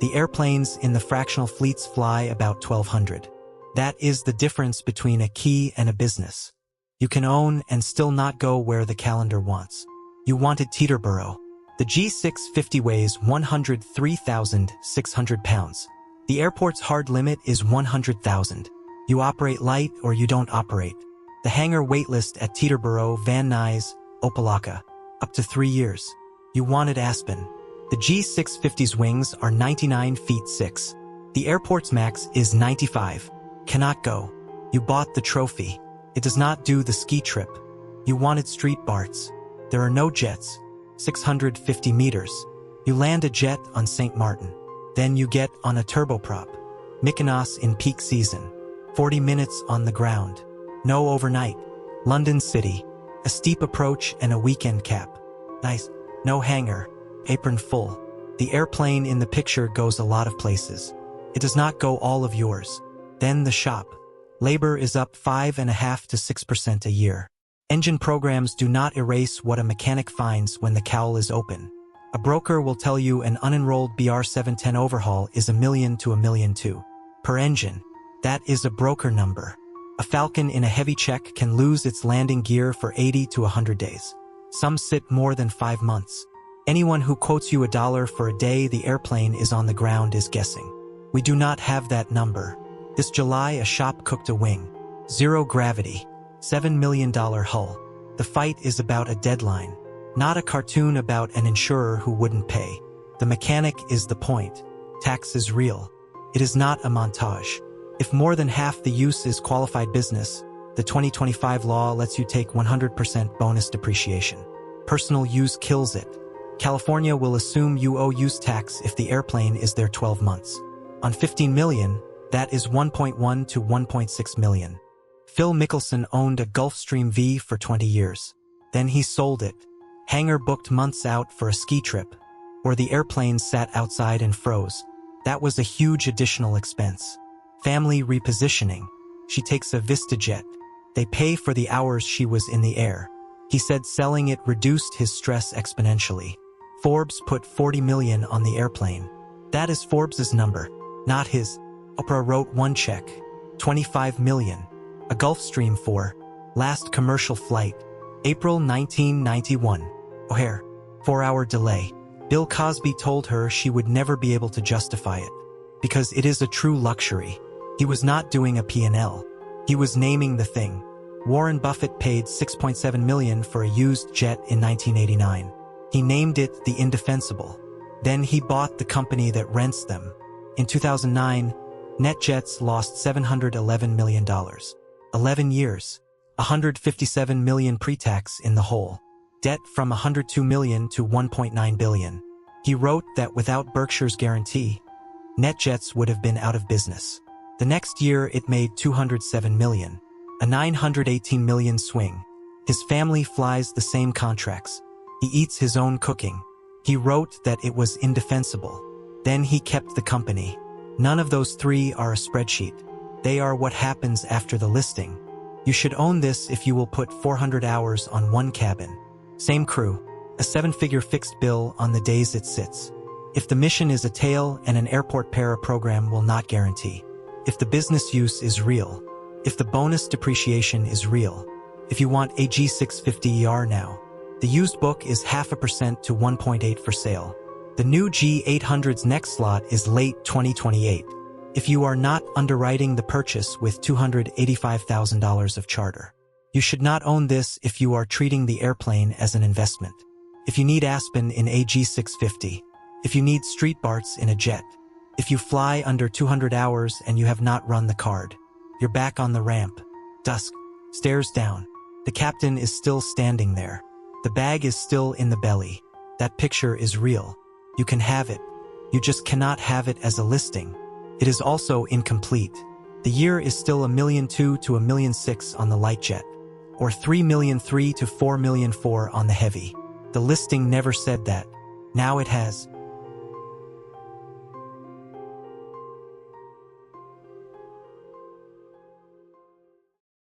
The airplanes in the fractional fleets fly about 1,200. That is the difference between a key and a business. You can own and still not go where the calendar wants. You wanted Teterboro. The G650 weighs 103,600 pounds. The airport's hard limit is 100,000. You operate light or you don't operate. The hangar waitlist at Teterboro, Van Nuys, Opelika, up to 3 years. You wanted Aspen. The G650's wings are 99 feet 6. The airport's max is 95. Cannot go. You bought the trophy. It does not do the ski trip. You wanted street Barts. There are no jets. 650 meters. You land a jet on St. Martin. Then you get on a turboprop. Mykonos in peak season. 40 minutes on the ground. No overnight. London City. A steep approach and a weekend cap. Nice. No hangar. Apron full. The airplane in the picture goes a lot of places. It does not go all of yours. Then the shop. Labor is up 5.5% to 6% a year. Engine programs do not erase what a mechanic finds when the cowl is open. A broker will tell you an unenrolled BR710 overhaul is $1 million to $1.2 million per engine. That is a broker number. A Falcon in a heavy check can lose its landing gear for 80 to 100 days. Some sit more than 5 months. Anyone who quotes you $1 for a day the airplane is on the ground is guessing. We do not have that number. This July a shop cooked a wing. Zero gravity. $7 million hull. The fight is about a deadline. Not a cartoon about an insurer who wouldn't pay. The mechanic is the point. Tax is real. It is not a montage. If more than half the use is qualified business, the 2025 law lets you take 100% bonus depreciation. Personal use kills it. California will assume you owe use tax if the airplane is there 12 months. On 15 million, that is 1.1 to 1.6 million. Phil Mickelson owned a Gulfstream V for 20 years. Then he sold it. Hangar booked months out for a ski trip, or the airplane sat outside and froze. That was a huge additional expense. Family repositioning. She takes a VistaJet. They pay for the hours she was in the air. He said selling it reduced his stress exponentially. Forbes put 40 million on the airplane. That is Forbes's number, not his. Oprah wrote one check. 25 million. A Gulfstream 4. Last commercial flight. April 1991. O'Hare. 4-hour delay. Bill Cosby told her she would never be able to justify it. Because it is a true luxury. He was not doing a P&L. He was naming the thing. Warren Buffett paid $6.7 million for a used jet in 1989. He named it the Indefensible. Then he bought the company that rents them. In 2009, NetJets lost $711 million. 11 years. 157 million pre-tax in the hole. Debt from 102 million to 1.9 billion. He wrote that without Berkshire's guarantee, NetJets would have been out of business. The next year it made 207 million. A 918 million swing. His family flies the same contracts. He eats his own cooking. He wrote that it was indefensible. Then he kept the company. None of those three are a spreadsheet. They are what happens after the listing. You should own this if you will put 400 hours on one cabin. Same crew. A 7-figure fixed bill on the days it sits. If the mission is a tail and an airport para program will not guarantee. If the business use is real. If the bonus depreciation is real. If you want a G650ER now. The used book is 0.5% to 1.8 for sale. The new G800's next slot is late 2028. If you are not underwriting the purchase with $285,000 of charter. You should not own this if you are treating the airplane as an investment. If you need Aspen in a G650. If you need street Barts in a jet. If you fly under 200 hours and you have not run the card. You're back on the ramp. Dusk. Stairs down. The captain is still standing there. The bag is still in the belly. That picture is real. You can have it. You just cannot have it as a listing. It is also incomplete. The year is still $1.2 million to $1.6 million on the light jet. Or $3.3 million to $4.4 million on the heavy. The listing never said that. Now it has.